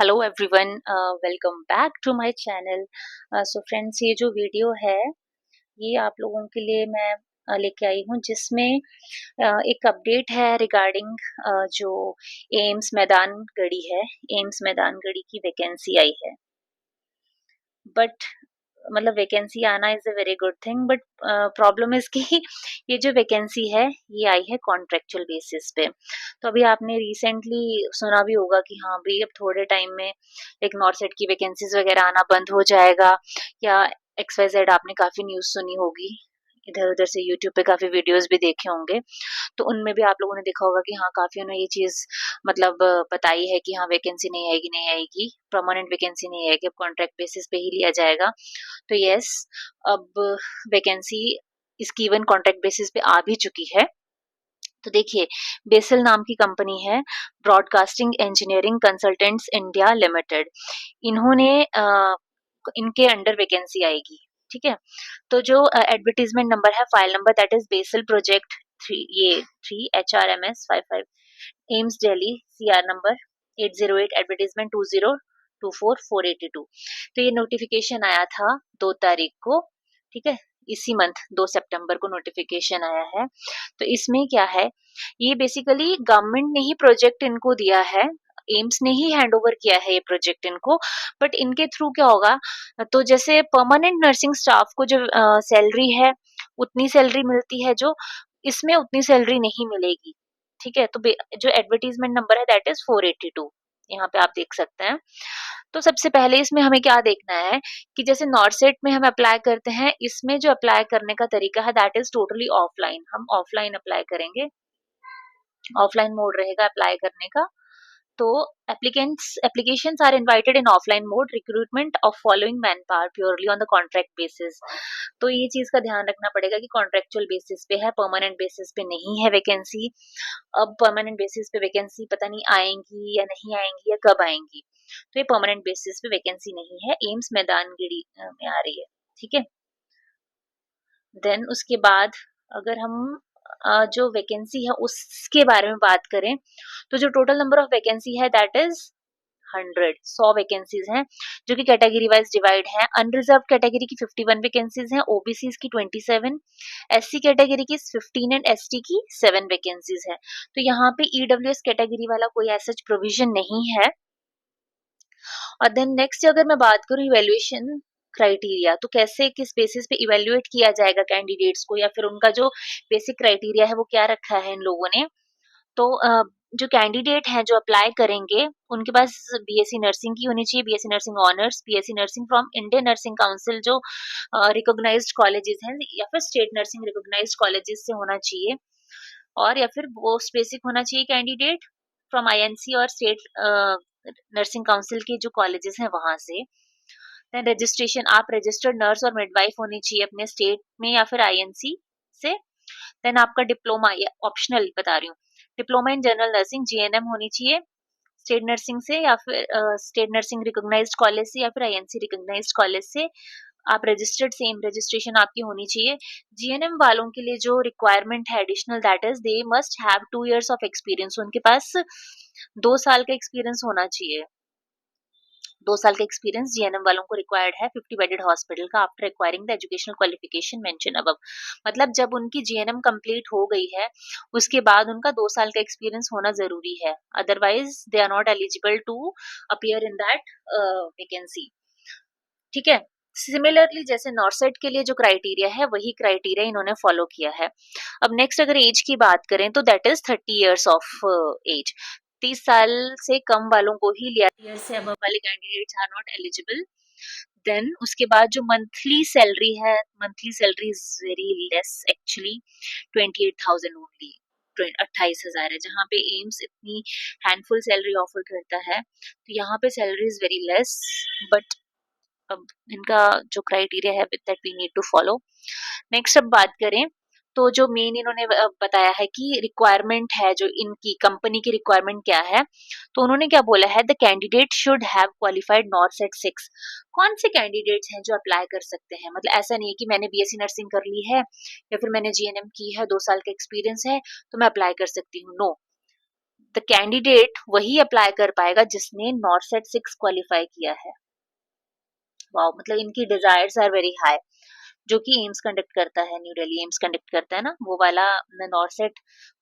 Hello everyone, welcome back to my channel. So friends, ये जो video है ये आप लोगों के लिए मैं लेके आई हूँ, जिसमें एक अपडेट है रिगार्डिंग जो एम्स मैदानगढ़ी है। एम्स मैदानगढ़ी की वैकेंसी आई है, बट मतलब वैकेंसी आना is a very good thing, but problem is कि ये जो वैकेंसी है ये आई है कॉन्ट्रेक्चुअल बेसिस पे। तो अभी आपने रिसेंटली सुना भी होगा कि हाँ भाई, अब थोड़े टाइम में एक नॉर्सेट की वैकेंसीज वगैरह आना बंद हो जाएगा, या XYZ आपने काफी न्यूज सुनी होगी, इधर उधर से यूट्यूब पे काफी वीडियोस भी देखे होंगे। तो उनमें भी आप लोगों ने देखा होगा कि हाँ, काफी उन्होंने ये चीज मतलब बताई है कि हाँ, वैकेंसी नहीं आएगी, परमानेंट वैकेंसी नहीं आएगी, अब कॉन्ट्रैक्ट बेसिस पे ही लिया जाएगा। तो यस, अब वैकेंसी इसकी इवन कॉन्ट्रैक्ट बेसिस पे आ भी चुकी है। तो देखिए, बेसल नाम की कंपनी है, broadcasting engineering consultants India limited. इन्होंने इनके अंडर वैकेंसी आएगी। ठीक है, तो जो एडवर्टीजमेंट नंबर है, file number, that is BECIL project 3 HRMS 55 AIIMS Delhi, CR number 808, advertisement 2024-482। तो ये नोटिफिकेशन आया था 2 तारीख को। ठीक है, इसी मंथ 2 सितंबर को नोटिफिकेशन आया है। तो इसमें क्या है, ये बेसिकली गवर्नमेंट ने ही प्रोजेक्ट इनको दिया है, एम्स ने ही हैंड ओवर किया है ये प्रोजेक्ट इनको। बट इनके थ्रू क्या होगा, तो जैसे परमानेंट नर्सिंग स्टाफ को जो सैलरी है उतनी सैलरी मिलती है, जो इसमें उतनी सैलरी नहीं मिलेगी। ठीक है, तो जो एडवर्टीजमेंट नंबर है दैट इज 482, यहाँ पे आप देख सकते हैं। तो सबसे पहले इसमें हमें क्या देखना है कि जैसे नॉर्सेट में हम अप्लाई करते हैं, इसमें जो अप्लाई करने का तरीका है दैट इज टोटली ऑफलाइन। हम ऑफलाइन अप्लाई करेंगे, ऑफलाइन मोड रहेगा अप्लाई करने का। तो applications are invited in offline mode, recruitment of following manpower purely on the contract basis। तो ये चीज का ध्यान रखना पड़ेगा कि कॉन्ट्रेक्चुअल बेसिस पे है, परमानेंट बेसिस पे नहीं है वैकेंसी। अब परमानेंट बेसिस पे वैकेंसी पता नहीं आएंगी या नहीं आएंगी या कब आएंगी। तो ये परमानेंट बेसिस पे वैकेंसी नहीं है, एम्स मैदानगढ़ी में आ रही है। ठीक है, देन उसके बाद अगर हम जो वैकेंसी है उसके बारे में बात करें, तो जो टोटल नंबर ऑफ वैकेंसी है दैट इज 100 वैकेंसीज हैं, जो कि कैटेगरी वाइज डिवाइड है। अनरिजर्व कैटेगरी की 51 वैकेंसीज हैं, ओबीसी की 27, SC कैटेगरी की 15 एंड ST की 7 वैकेंसीज है। तो यहाँ पे EWS कैटेगरी वाला कोई ऐसा प्रोविजन नहीं है। और देन नेक्स्ट अगर मैं बात करूँ इवेल्युएशन क्राइटेरिया, तो कैसे किस बेसिस पे इवेल्युएट किया जाएगा कैंडिडेट्स को, या फिर उनका जो बेसिक क्राइटेरिया है वो क्या रखा है इन लोगों ने। तो जो कैंडिडेट हैं जो अप्लाई करेंगे, उनके पास BSc नर्सिंग की होनी चाहिए, BSc nursing honours, BSc nursing from Indian nursing council जो रिकॉग्नाइज्ड कॉलेजेस हैं, या फिर स्टेट नर्सिंग रिकॉग्नाइज्ड कॉलेजेस से होना चाहिए, और या फिर पोस्ट बेसिक होना चाहिए कैंडिडेट फ्रॉम INC और स्टेट नर्सिंग काउंसिल के जो कॉलेजेस हैं वहां से। देन रजिस्ट्रेशन, आप रजिस्टर्ड नर्स और मिडवाइफ होनी चाहिए अपने स्टेट में या फिर INC से। देन आपका डिप्लोमा, या ऑप्शनल बता रही हूँ, diploma in general nursing GNM होनी चाहिए स्टेट नर्सिंग से, या फिर स्टेट नर्सिंग रिकॉग्नाइज्ड कॉलेज से, या फिर INC रिकॉग्नाइज्ड कॉलेज से आप रजिस्टर्ड, सेम रजिस्ट्रेशन आपकी होनी चाहिए। GNM वालों के लिए जो रिक्वायरमेंट है additional, that is they must have 2 years of experience, उनके पास 2 साल का एक्सपीरियंस होना चाहिए। 2 साल का एक्सपीरियंस GNM वालों को रिक्वायर्ड है 50 बेडेड हॉस्पिटल का, after acquiring the educational qualification mention above. मतलब जब उनकी GNM कंप्लीट हो गई है उसके बाद उनका 2 साल का एक्सपीरियंस होना जरूरी है, otherwise they are not eligible to appear in that vacancy. ठीक है, सिमिलरली जैसे नॉर्सेट के लिए जो क्राइटेरिया है वही क्राइटेरिया इन्होंने फॉलो किया है। अब नेक्स्ट अगर एज की बात करें तो that is 30 years of age. 30 साल से कम वालों को ही लिया, ईयर से अबव वाले candidates are not eligible. Then उसके बाद जो मंथली सैलरी है, monthly salary is very less actually, 28,000 only, 28,000 है, जहाँ पे एम्स इतनी हैंडफुल सैलरी ऑफर करता है, तो यहाँ पे salary is very less. But अब इनका जो क्राइटेरिया है that we need to follow. Next अब बात करें तो जो मेन इन्होंने बताया है कि रिक्वायरमेंट है, जो इनकी कंपनी की रिक्वायरमेंट क्या है, तो उन्होंने क्या बोला है, the candidate should have qualified नॉर्सेट 6। कौन से कैंडिडेट्स हैं जो अप्लाई कर सकते हैं, मतलब ऐसा नहीं है कि मैंने BSc नर्सिंग कर ली है या फिर मैंने GNM की है, 2 साल का एक्सपीरियंस है तो मैं अप्लाई कर सकती हूँ, नो। द कैंडिडेट वही अप्लाई कर पाएगा जिसने नॉर्सेट 6 क्वालिफाई किया है। वाओ, मतलब इनकी डिजायर्स आर वेरी हाई। जो कि एम्स कंडक्ट करता है, न्यू दिल्ली एम्स कंडक्ट करता है ना, वो वाला नॉर्सेट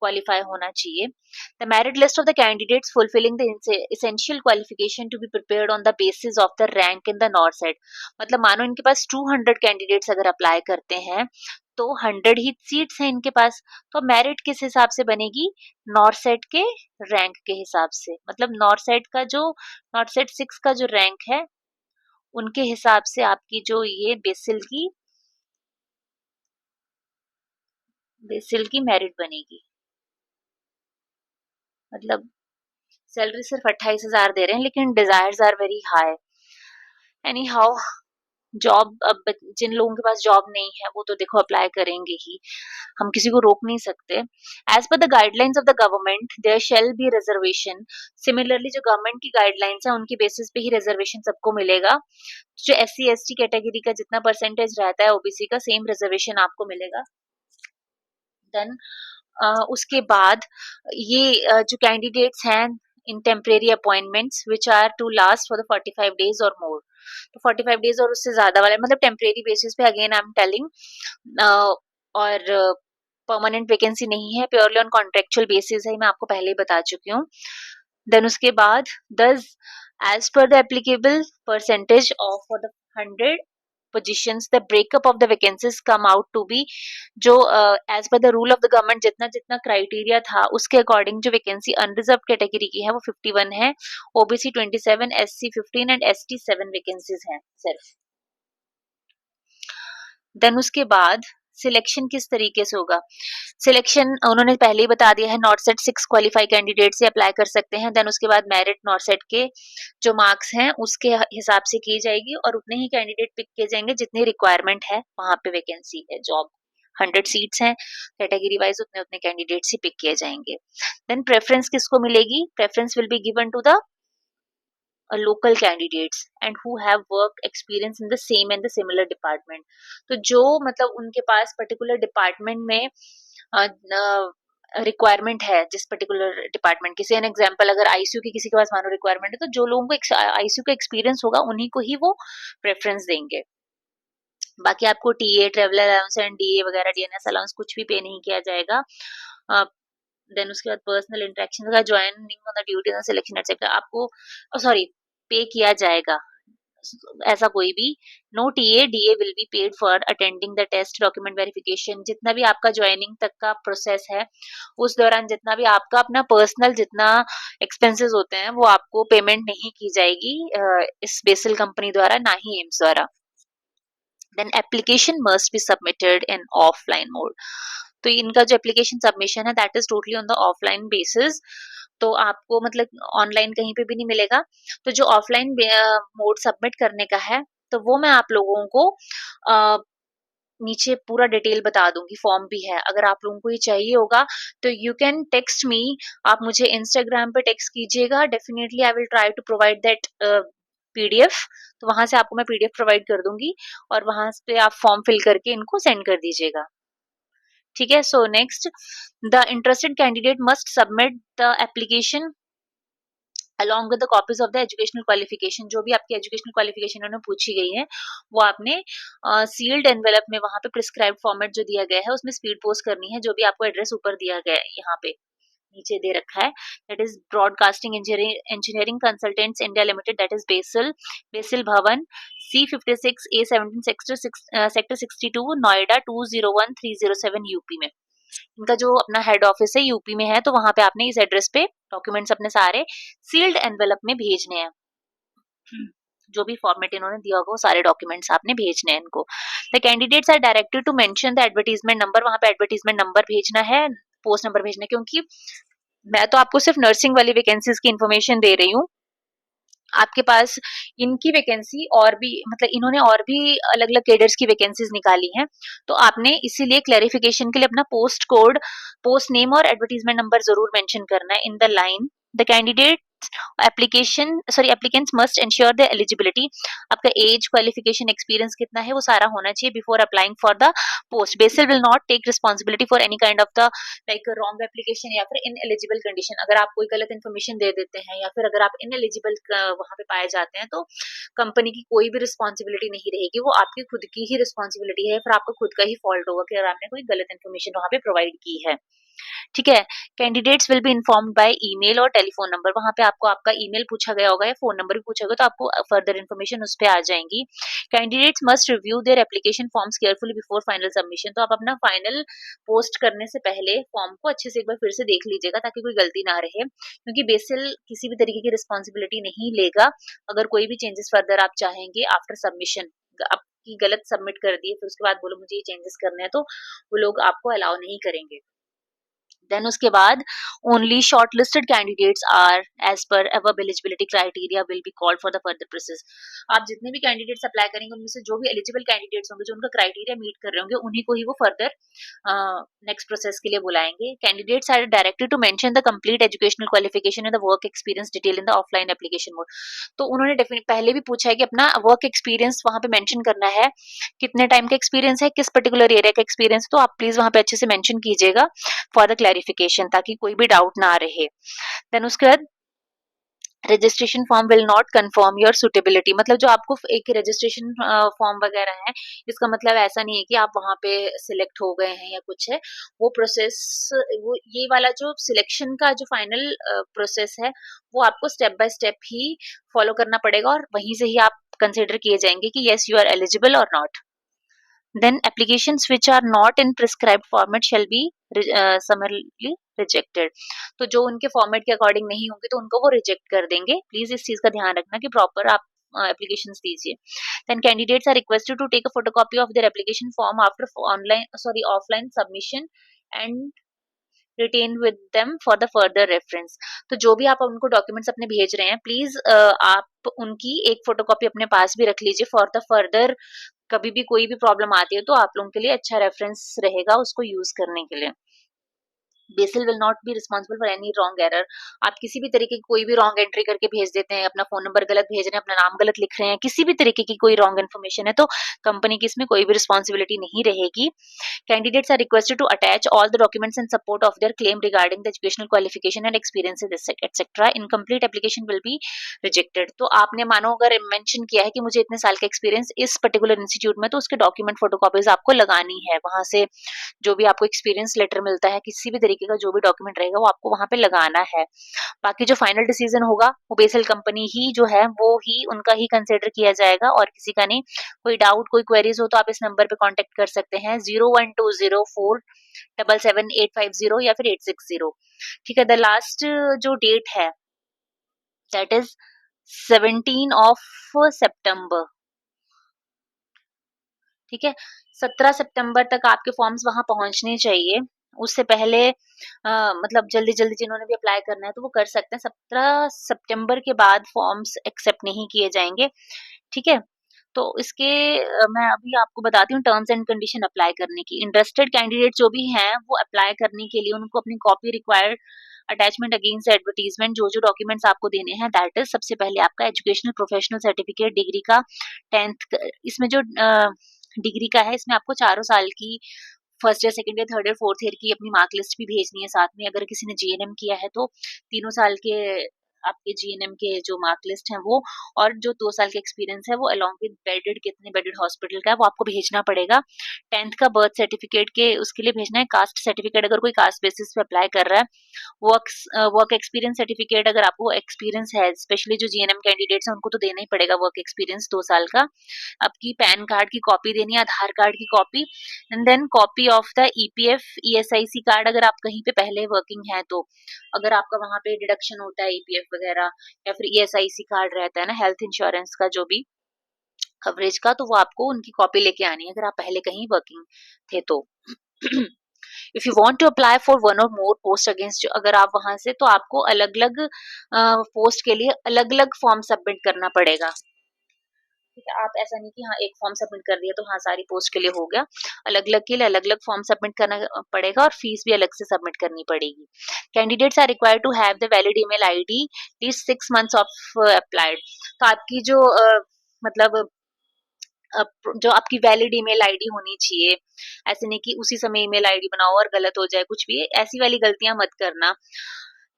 क्वालिफाई होना चाहिए। The merit list of the candidates fulfilling the essential qualification to be prepared on the basis of the rank in the NORCET. मतलब मानो इनके पास 200 कैंडिडेट्स अगर अप्लाई करते हैं तो 100 ही सीट्स हैं इनके पास, तो मेरिट किस हिसाब से बनेगी? नॉर्सेट के रैंक के हिसाब से। मतलब नॉर्सेट का जो नॉर्सेट 6 का जो रैंक है उनके हिसाब से आपकी जो ये बेसिल की मेरिट बनेगी। मतलब सैलरी सिर्फ 28,000 दे रहे हैं लेकिन desires are very high. Anyhow, job अब जिन लोगों के पास जॉब नहीं है वो तो देखो अप्लाई करेंगे ही, हम किसी को रोक नहीं सकते। As per the guidelines of the government there shall be reservation. Similarly जो गवर्नमेंट की गाइडलाइंस है उनकी बेसिस पे ही रिजर्वेशन सबको मिलेगा। जो SC ST कैटेगरी का जितना परसेंटेज रहता है ओबीसी का, सेम रिजर्वेशन आपको मिलेगा। देन उसके बाद ये जो कैंडिडेट्स हैं in temporary appointments which are to last for the 45 days or more, तो 45 डेज और उससे ज्यादा वाले मतलब टेम्परेरी बेसिस पे, अगेन आई एम टेलिंग, और परमानेंट वैकेंसी नहीं है, प्योरली ऑन कॉन्ट्रेक्चुअल बेसिस है, मैं आपको पहले ही बता चुकी हूँ। देन उसके बाद दस as per the applicable percentage of for the 100 positions the breakup of the vacancies come out to be जो as per the rule of the government जितना जितना क्राइटेरिया था उसके अकॉर्डिंग जो वैकेंसी अनरिजर्व कैटेगरी की है वो 51 है, OBC 27, SC 15 and ST 7 vacancies हैं सिर्फ। देन उसके बाद सिलेक्शन किस तरीके से होगा? सिलेक्शन उन्होंने पहले ही बता दिया है, नॉर्सेट 6 क्वालिफाई कैंडिडेट से अप्लाई कर सकते हैं। देन उसके बाद मेरिट नॉर्सेट के जो मार्क्स हैं उसके हिसाब से की जाएगी और उतने ही कैंडिडेट पिक किए जाएंगे जितनी रिक्वायरमेंट है वहां पे वैकेंसी है। जॉब 100 सीट्स हैं, कैटेगरी वाइज उतने उतने कैंडिडेट्स ही पिक किए जाएंगे। देन प्रेफरेंस किसको मिलेगी? Preference will be given to the local candidates and who have work experience in the same and the similar department। तो जो मतलब उनके पास पर्टिकुलर डिपार्टमेंट में रिक्वायरमेंट है, जिस पर्टिकुलर डिपार्टमेंट की, से एन एग्जांपल अगर आईसीयू की किसी के पास मानो रिक्वायरमेंट है तो जो लोगों को आईसीयू का एक्सपीरियंस होगा उन्हीं को ही वो प्रेफरेंस देंगे। बाकी आपको TA, traveller allowance and DA वगैरह, डीएनएस अलाउंस कुछ भी पे नहीं किया जाएगा। देन उसके बाद पर्सनल इंटरेक्शन का joining on the duty and selection etcetera आपको सॉरी पे किया जाएगा। ऐसा कोई भी no TA DA will be paid for attending the test, document verification, जितना भी आपका ज्वाइनिंग तक का प्रोसेस है उस दौरान जितना भी आपका अपना पर्सनल जितना एक्सपेंसेस होते हैं वो आपको पेमेंट नहीं की जाएगी इस बेसिल कंपनी द्वारा, ना ही एम्स द्वारा। Then application must be submitted in offline mode. तो इनका जो एप्लीकेशन सबमिशन है that is totally on the offline basis, तो आपको मतलब ऑनलाइन कहीं पे भी नहीं मिलेगा। तो जो ऑफलाइन मोड सबमिट करने का है तो वो मैं आप लोगों को नीचे पूरा डिटेल बता दूंगी, फॉर्म भी है, अगर आप लोगों को ये चाहिए होगा तो यू कैन टेक्स्ट मी, आप मुझे इंस्टाग्राम पे टेक्स्ट कीजिएगा, definitely I will try to provide that PDF. तो वहां से आपको मैं पीडीएफ प्रोवाइड कर दूंगी और वहां पे आप फॉर्म फिल करके इनको सेंड कर दीजिएगा, ठीक है। So next, the interested candidate must submit the application along with the copies of the educational qualification. जो भी आपकी एजुकेशनल क्वालिफिकेशन उन्हें पूछी गई है वो आपने सील्ड एनवेलप में वहां पे प्रिस्क्राइब फॉर्मेट जो दिया गया है उसमें स्पीड पोस्ट करनी है। जो भी आपको एड्रेस ऊपर दिया गया है यहाँ पे नीचे दे रखा है, that is broadcasting engineering consultants India limited, that is BECIL भवन C56A17 सेक्टर 62 नोएडा 201307 यूपी में। इनका जो अपना हेड ऑफिस है यूपी में है, तो वहां पे आपने इस एड्रेस पे डॉक्यूमेंट्स अपने सारे सील्ड एनवेलप में भेजने हैं। जो भी फॉर्मेट इन्होंने दिया होगा वो सारे डॉक्यूमेंट्स आपने भेजने हैं इनको। The candidates are directed to mention the advertisement number, वहां पे एडवर्टीजमेंट नंबर भेजना है, पोस्ट नंबर भेजना है, क्योंकि मैं तो आपको सिर्फ नर्सिंग वाली वैकेंसीज की इन्फॉर्मेशन दे रही हूँ। आपके पास इनकी वैकेंसी और भी मतलब इन्होंने और भी अलग अलग कैडर्स की वैकेंसीज निकाली हैं, तो आपने इसीलिए क्लैरिफिकेशन के लिए अपना पोस्ट कोड, पोस्ट नेम और एडवर्टीजमेंट नंबर जरूर मेंशन करना है in the line the candidate applicants must ensure the eligibility, आपका एज, क्वालिफिकेशन, एक्सपीरियंस कितना है वो सारा होना चाहिए before applying for the post. BECIL will not take responsibility for any kind of the like wrong application या फिर in eligible condition. अगर आप कोई गलत इन्फॉर्मेशन दे देते हैं या फिर अगर आप इन एलिजिबल वहां पे पाए जाते हैं तो कंपनी की कोई भी रिस्पॉन्सिबिलिटी नहीं रहेगी, वो आपकी खुद की ही रिस्पॉन्सिबिलिटी है, फिर आपका खुद का ही फॉल्ट होगा कि अगर आपने कोई गलत इन्फॉर्मेशन वहां पे प्रोवाइड की है. ठीक है. Candidates will be informed by email और टेलीफोन नंबर. वहां पे आपको आपका ईमेल पूछा गया होगा या फोन नंबर भी पूछा होगा तो आपको फर्दर इन्फॉर्मेशन उस पर आ जाएंगी. Candidates must review their application forms carefully before final submission. तो आप अपना फाइनल पोस्ट करने से पहले फॉर्म को अच्छे से एक बार फिर से देख लीजिएगा ताकि कोई गलती ना रहे, क्योंकि बेसिल किसी भी तरीके की रिस्पॉन्सिबिलिटी नहीं लेगा अगर कोई भी चेंजेस फर्दर आप चाहेंगे आफ्टर सबमिशन. आपकी गलत सबमिट कर दिए फिर उसके बाद बोलो मुझे ये चेंजेस करने हैं तो वो लोग आपको अलाउ नहीं करेंगे. देन उसके बाद only short listed candidates are as per above eligibility criteria will be called for the further process. आप जितने भी कैंडिडेट्स अप्लाई करेंगे उनमें से जो भी एलिजिबल कैंडिडेट्स होंगे जो उनका क्राइटेरिया मीट कर रहे होंगे उन्हीं को ही वो फर्दर नेक्स्ट प्रोसेस के लिए बुलाएंगे. Candidates are directed to mention the complete educational qualification and the work experience detail in the offline application mode. तो उन्होंने पहले भी पूछा है कि अपना वर्क एक्सपीरियंस वहां पे मेंशन करना है, कितने टाइम का एक्सपीरियंस है, किस पर्टिकुलर एरिया का एक्सपीरियंस, तो आप प्लीज वहां पे अच्छे से मेंशन कीजिएगा फॉर द क्लैरिफिकेशन ताकि कोई भी डाउट ना रहे. देन उसके बाद registration form will not confirm your suitability. मतलब जो आपको एक रजिस्ट्रेशन फॉर्म वगैरह है इसका मतलब ऐसा नहीं है कि आप वहां पे सिलेक्ट हो गए हैं या कुछ है. वो प्रोसेस, वो ये वाला जो सिलेक्शन का जो फाइनल प्रोसेस है वो आपको step by step he follow करना पड़ेगा और वहीं से ही आप कंसिडर किए जाएंगे कि यस यू आर एलिजिबल और not. Then applications which are not in prescribed format shall be summarily rejected. तो जो उनके फॉर्मेट के अकॉर्डिंग नहीं होंगे तो उनको वो रिजेक्ट कर देंगे. प्लीज इस चीज का ध्यान रखना कि प्रॉपर आप एप्लीकेशंस दीजिए. Then candidates are requested to take a photocopy of their application form after offline submission and retain with them for the further reference. तो जो भी आप उनको डॉक्यूमेंट्स अपने भेज रहे हैं प्लीज आप उनकी एक फोटोकॉपी अपने पास भी रख लीजिए फॉर द फर्दर. कभी भी कोई भी प्रॉब्लम आती है तो आप लोगों के लिए अच्छा रेफरेंस रहेगा उसको यूज करने के लिए. BECIL will not be responsible for any wrong error. आप किसी भी तरीके की कोई भी रॉन्ग एंट्री करके भेज देते हैं, अपना फोन नंबर गलत भेज रहे हैं, अपना नाम गलत लिख रहे हैं, किसी भी तरीके की कोई रॉन्ग इन्फॉर्मेशन है तो कंपनी की इसमें कोई भी रिस्पॉन्सिबिलिटी नहीं रहेगी. Candidates are requested to attach all the documents in support of their claim regarding the educational qualification and experiences etc. Incomplete application will be rejected. तो आपने मानो अगर मेंशन किया है कि मुझे इतने साल का एक्सपीरियंस इस पर्टिकुलर इंस्टीट्यूट में, तो उसके डॉक्यूमेंट फोटोकॉपीज आपको लगानी है. वहां से जो भी आपको एक्सपीरियंस लेटर मिलता है, किसी भी तरीके का जो भी डॉक्यूमेंट रहेगा वो आपको वहां पे लगाना है. बाकी जो फाइनल डिसीजन होगा वो बेसिल कंपनी ही जो है वो ही उनका ही कंसिडर किया जाएगा और किसी का नहीं. कोई डाउट कोई क्वेरीज हो तो आप इस नंबर पे कांटेक्ट कर सकते हैं 0120477850 या फिर 860. ठीक है. द लास्ट जो डेट है दैट इज 17 सितंबर. ठीक है. 17 सितंबर तक आपके फॉर्म्स वहां पहुंचने चाहिए. उससे पहले मतलब जल्दी जल्दी जिन्होंने भी अप्लाई करना है तो वो कर सकते हैं. 17 सितंबर के बाद फॉर्म्स एक्सेप्ट नहीं किए जाएंगे. ठीक है. तो इसके मैं अभी आपको बताती हूँ टर्म्स एंड कंडीशन अप्लाई करने की. इंटरेस्टेड कैंडिडेट जो भी हैं वो अप्लाई करने के लिए उनको अपनी copy required attachment against advertisement जो जो डॉक्यूमेंट्स आपको देने हैं दैट इज सबसे पहले आपका एजुकेशनल प्रोफेशनल सर्टिफिकेट डिग्री का 10th. इसमें जो डिग्री का है इसमें आपको चारों साल की first year second year third year fourth year की अपनी मार्क लिस्ट भी भेजनी है साथ में. अगर किसी ने जीएनएम किया है तो 3 साल के आपके जीएनएम के जो मार्क लिस्ट है वो, और जो 2 साल का एक्सपीरियंस है वो अलॉन्ग विद बेडेड कितने बेडेड हॉस्पिटल का है वो आपको भेजना पड़ेगा. 10th का बर्थ सर्टिफिकेट के उसके लिए भेजना है. कास्ट सर्टिफिकेट अगर कोई कास्ट बेसिस पे अप्लाई कर रहा है. वर्क एक्सपीरियंस सर्टिफिकेट अगर आपको एक्सपीरियंस है, स्पेशली जो जीएनएम कैंडिडेट्स हैं उनको तो देना ही पड़ेगा वर्क एक्सपीरियंस 2 साल का. आपकी पैन कार्ड की कॉपी देनी है, आधार कार्ड की copy, and then copy of the EPF ESIC card अगर आप कहीं पे पहले वर्किंग है तो. अगर आपका वहां पे डिडक्शन होता है ईपीएफ वगैरह या फिर ईएसआईसी कार्ड रहता है ना हेल्थ इंश्योरेंस का जो भी कवरेज का, तो वो आपको उनकी कॉपी लेके आनी है अगर आप पहले कहीं वर्किंग थे तो. If you want to apply for one or more post against, अगर आप वहां से, तो आपको अलग अलग पोस्ट के लिए अलग अलग फॉर्म सबमिट करना पड़ेगा. ठीक है, आप ऐसा नहीं कि हाँ एक फॉर्म सबमिट कर दिया तो हाँ सारी पोस्ट के लिए हो गया, अलग अलग के लिए अलग अलग फॉर्म सबमिट करना पड़ेगा और फीस भी अलग से सबमिट करनी पड़ेगी। Candidates are required to have the valid email ID least 6 months of applied. तो आपकी जो मतलब जो आपकी वैलिड ईमेल आईडी होनी चाहिए, ऐसे नहीं कि उसी समय ईमेल आईडी बनाओ और गलत हो जाए कुछ भी, ऐसी वाली गलतियां मत करना।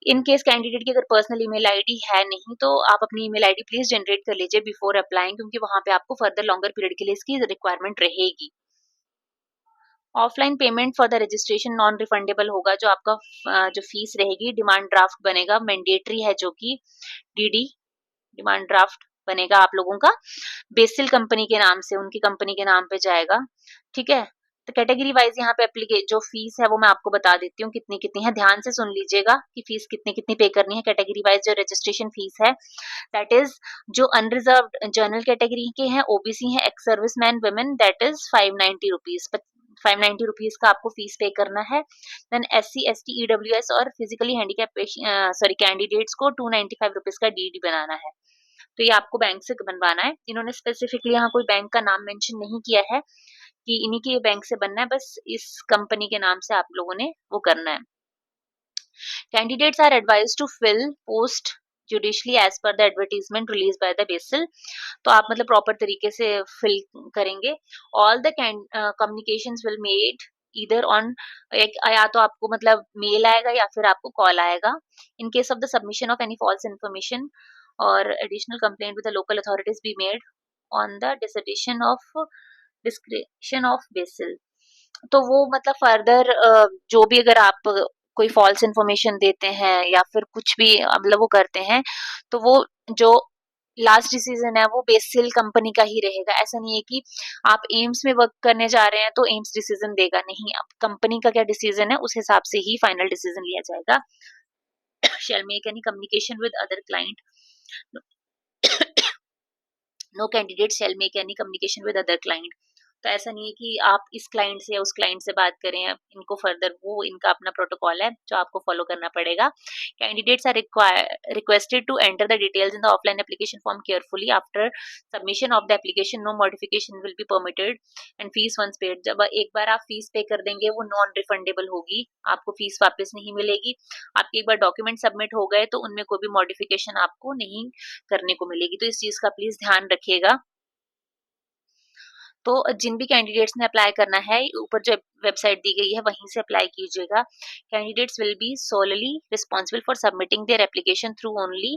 इन केस कैंडिडेट की अगर पर्सनल ईमेल आईडी है नहीं तो आप अपनी ईमेल आईडी प्लीज जनरेट कर लीजिए बिफोर अप्लाइंग, क्योंकि वहां पे आपको फर्दर लॉन्गर पीरियड के लिए इसकी रिक्वायरमेंट रहेगी। Offline payment for the registration non refundable होगा, जो आपका जो फीस रहेगी, डिमांड ड्राफ्ट बनेगा, मैंडेटरी है जो कि डीडी डिमांड ड्राफ्ट बनेगा आप लोगों का, बेसिल कंपनी के नाम से, उनकी कंपनी के नाम पे जाएगा। ठीक है, तो कैटेगरी वाइज यहाँ पे एप्लीकेशन जो फीस है वो मैं आपको बता देती हूँ कितनी कितनी है, ध्यान से सुन लीजिएगा कि फीस कितनी कितनी पे करनी है। कैटेगरी वाइज जो रजिस्ट्रेशन फीस है दैट इज, जो अनरिजर्व्ड जनरल कैटेगरी के हैं, ओबीसी हैं, ex serviceman women, that is 590 rupees, 590 rupees का आपको फीस पे करना है। देन SC ST EWS और फिजिकली हैंडीकैप कैंडिडेट्स को 295 रुपीज का डीडी बनाना है। तो ये आपको बैंक से बनवाना है। इन्होंने स्पेसिफिकली यहाँ कोई बैंक का नाम मेंशन नहीं किया है कि इन्हीं के बैंक से बनना है, बस इस कंपनी के नाम से आप लोगों ने वो करना है। Candidates are advise to fill post judiciously as per the advertisement release by the BECIL. तो आप मतलब प्रॉपर तरीके से फिल करेंगे। All the communications will made either on, एक या तो आपको मतलब मेल आएगा या फिर आपको कॉल आएगा। In case of the submission of any false information or additional complaint with the local authorities be made on the description of basil. तो वो मतलब फर्दर जो भी अगर आप कोई फॉल्स इन्फॉर्मेशन देते हैं या फिर कुछ भी मतलब वो करते हैं, तो वो जो लास्ट डिसीजन है वो बेसिल कंपनी का ही रहेगा। ऐसा नहीं है कि आप एम्स में वर्क करने जा रहे हैं तो एम्स डिसीजन देगा, नहीं, अब कंपनी का क्या डिसीजन है उस हिसाब से ही फाइनल डिसीजन लिया जाएगा। Shall make any communication with other client, no candidate shall make any communication with other client. तो ऐसा नहीं है कि आप इस क्लाइंट से या उस क्लाइंट से बात करें, इनको फर्दर वो इनका अपना प्रोटोकॉल है जो आपको फॉलो करना पड़ेगा। Candidates are requested to enter the details in the offline application form carefully after submission of the application, no modification will be permitted and fees once paid. जब एक बार आप फीस पे कर देंगे वो नॉन रिफंडेबल होगी, आपको फीस वापस नहीं मिलेगी। आपके एक बार डॉक्यूमेंट सबमिट हो गए तो उनमें कोई भी मॉडिफिकेशन आपको नहीं करने को मिलेगी, तो इस चीज का प्लीज ध्यान रखिएगा। तो जिन भी कैंडिडेट्स ने अप्लाई करना है, ऊपर जो वेबसाइट दी गई है वहीं से अप्लाई कीजिएगा। Candidates will be solely responsible for submitting their application through only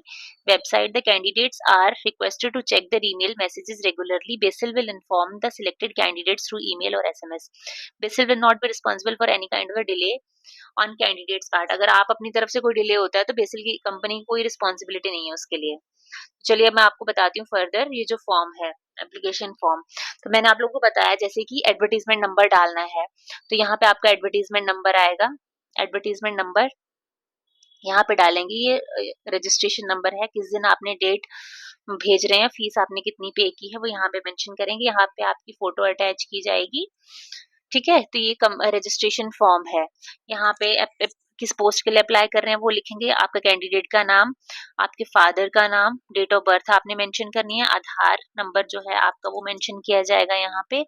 website. The candidates are requested to check their email messages regularly. BECIL will inform the selected candidates through email और SMS। BECIL will not be responsible for any kind of a delay on candidates part. अगर आप अपनी तरफ से कोई delay होता है तो बेसिल की कंपनी की कोई रिस्पॉन्सिबिलिटी नहीं है उसके लिए। चलिए अब मैं आपको बताती हूँ फर्दर ये जो फॉर्म है एप्लीकेशन फॉर्म। तो मैंने आप लोगों को बताया जैसे कि एडवर्टीजमेंट नंबर डालना है, तो यहाँ पे आपका एडवर्टीजमेंट नंबर आएगा। एडवर्टीजमेंट नंबर यहाँ पे डालेंगे, ये रजिस्ट्रेशन नंबर है, किस दिन आपने डेट भेज रहे हैं, फीस आपने कितनी पे की है वो यहाँ पे मेंशन करेंगे। यहाँ पे आपकी फोटो अटैच की जाएगी। ठीक है, तो ये रजिस्ट्रेशन फॉर्म है। यहाँ पे किस पोस्ट के लिए अप्लाई कर रहे हैं वो लिखेंगे, आपका कैंडिडेट का नाम, आपके फादर का नाम, डेट ऑफ बर्थ आपने मेंशन करनी है, आधार नंबर जो है आपका वो मेंशन किया जाएगा। यहाँ पे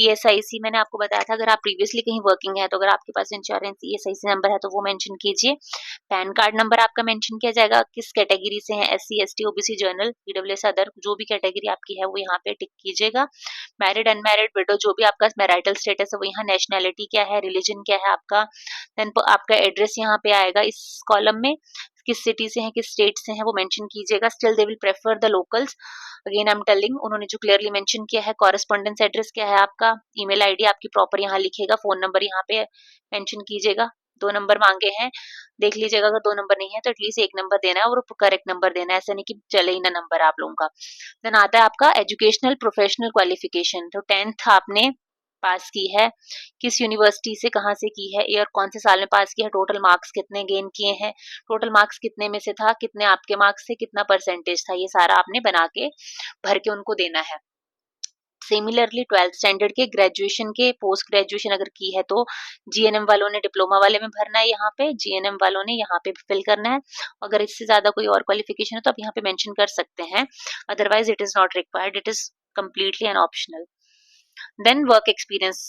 ESIC मैंने आपको बताया था, अगर आप प्रीवियसली कहीं वर्किंग है तो अगर आपके पास इंश्योरेंस ESIC नंबर है तो वो मेंशन कीजिए। पैन कार्ड नंबर आपका मेंशन किया जाएगा, किस कैटेगरी से है, SC ST OBC general EWS other, जो भी कैटेगरी आपकी है वो यहाँ पे टिक कीजिएगा। मैरिड अनमैरिड विडो जो भी आपका मैरिटल स्टेटस है वो यहाँ, नेशनैलिटी क्या है, रिलीजन क्या है आपका, देन आपका एड्रेस यहाँ पे आएगा इस कॉलम में, किस सिटी से है किस स्टेट से है वो मेंशन कीजिएगा। Still they will prefer the locals, again I am telling, उन्होंने जो क्लियरली मेंशन किया है। कॉरेस्पॉन्डेंस एड्रेस क्या है आपका, ईमेल आईडी आपकी प्रॉपर यहाँ लिखिएगा, फोन नंबर यहाँ पे मेंशन कीजिएगा। 2 नंबर मांगे हैं, देख लीजिएगा अगर 2 नंबर नहीं है तो एटलीस्ट 1 नंबर देना है और करेक्ट नंबर देना है, ऐसा नहीं कि चले ही ना नंबर आप लोगों का। देन आता है आपका एजुकेशनल प्रोफेशनल क्वालिफिकेशन, तो 10th आपने पास की है, किस यूनिवर्सिटी से कहाँ से की है, ईयर कौन से साल में पास की है, टोटल मार्क्स कितने गेन किए हैं, टोटल मार्क्स कितने में से था, कितने आपके मार्क्स से कितना परसेंटेज था, ये सारा आपने बना के भर के उनको देना है। सिमिलरली 12th स्टैंडर्ड के, ग्रेजुएशन के, पोस्ट ग्रेजुएशन अगर की है तो GNM वालों ने डिप्लोमा वाले में भरना है, यहाँ पे GNM वालों ने यहाँ पे फिल करना है। अगर इससे ज्यादा कोई और क्वालिफिकेशन है तो आप यहाँ पे मेंशन कर सकते हैं, otherwise it is not required, it is completely an optional. Then work experience,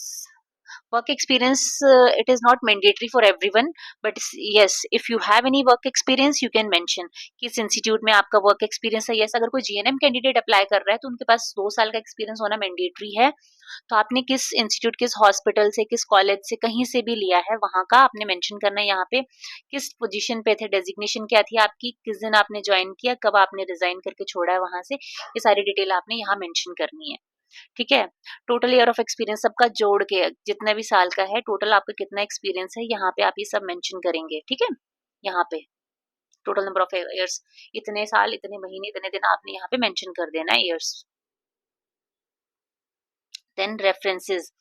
it is not mandatory for everyone, but yes, if you have any work experience you can mention किस institute में आपका work experience है. Yes, अगर कोई GNM candidate apply कर रहा है तो उनके पास 2 साल का एक्सपीरियंस होना मैंडेटरी है. तो आपने किस इंस्टीट्यूट, किस हॉस्पिटल से, किस कॉलेज से, कहीं से भी लिया है वहां का आपने मेंशन करना है. यहाँ पे किस पोजीशन पे थे, डेजिग्नेशन क्या थी आपकी, किस दिन आपने ज्वाइन किया, कब आपने रिजाइन करके छोड़ा है वहां से, ये सारी डिटेल आपने यहाँ मेंशन करनी है. ठीक है. टोटल ईयर ऑफ एक्सपीरियंस सबका जोड़ के जितना भी साल का है टोटल आपका कितना एक्सपीरियंस है यहाँ पे आप ये सब मेंशन करेंगे. ठीक है. यहाँ पे टोटल नंबर ऑफ ईयर्स, इतने साल, इतने महीने, इतने दिन आपने यहाँ पे मेंशन कर देना है ईयर्स. देन रेफरेंसेस,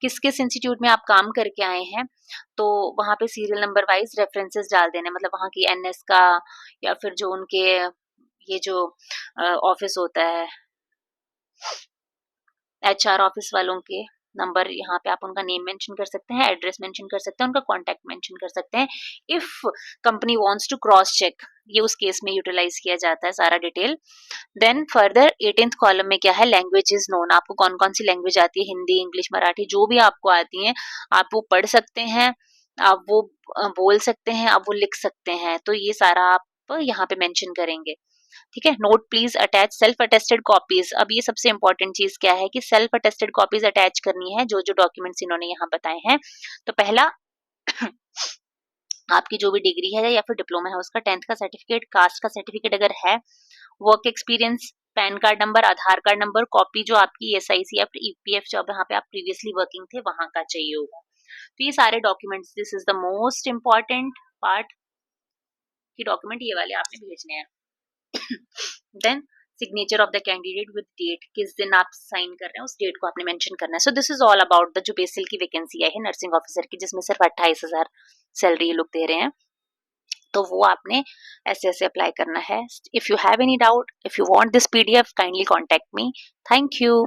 किस किस इंस्टीट्यूट में आप काम करके आए हैं तो वहां पे सीरियल नंबर वाइज रेफरेंसेस डाल देने, मतलब वहां की एनएस का या फिर जो उनके ये जो ऑफिस होता है एचआर ऑफिस वालों के नंबर, यहाँ पे आप उनका नेम मेंशन कर सकते हैं, एड्रेस मेंशन कर सकते हैं, उनका कॉन्टैक्ट मेंशन कर सकते हैं. If company wants to cross check, ये उस केस में यूटिलाइज किया जाता है सारा detail. Then further 18th column में क्या है, लैंग्वेज इज नोन, आपको कौन कौन सी लैंग्वेज आती है, हिंदी, इंग्लिश, मराठी, जो भी आपको आती है आप वो पढ़ सकते हैं, आप वो बोल सकते हैं, आप वो लिख सकते हैं. तो ये सारा आप यहाँ पे मेंशन करेंगे. ठीक है. Note please attach self attested copies. अब ये सबसे इंपॉर्टेंट चीज क्या है कि सेल्फ अटेस्टेड कॉपीज अटैच करनी है, जो जो डॉक्यूमेंट्स इन्होंने यहाँ बताए हैं. तो पहला आपकी जो भी डिग्री है या फिर डिप्लोमा है उसका 10th का सर्टिफिकेट, कास्ट का सर्टिफिकेट अगर है, work experience, pan card number, Aadhaar card number, copy जो आपकी एसआईसी या फिर ईपीएफ जॉब यहाँ पे आप प्रीवियसली वर्किंग थे वहां का चाहिए होगा. तो ये सारे documents, this is the most important part कि डॉक्यूमेंट ये वाले आपने भेजने हैं. Then signature of the candidate with date, किस दिन आप साइन कर रहे हैं उस डेट को आपने मेंशन करना है. So this is all about the जो बेसिल की वैकेंसी है नर्सिंग ऑफिसर की, जिसमें सिर्फ 28,000 सैलरी ये लोग दे रहे हैं. तो वो आपने ऐसे ऐसे अप्लाई करना है. If you have any doubt, if you want this PDF, kindly contact me. Thank you.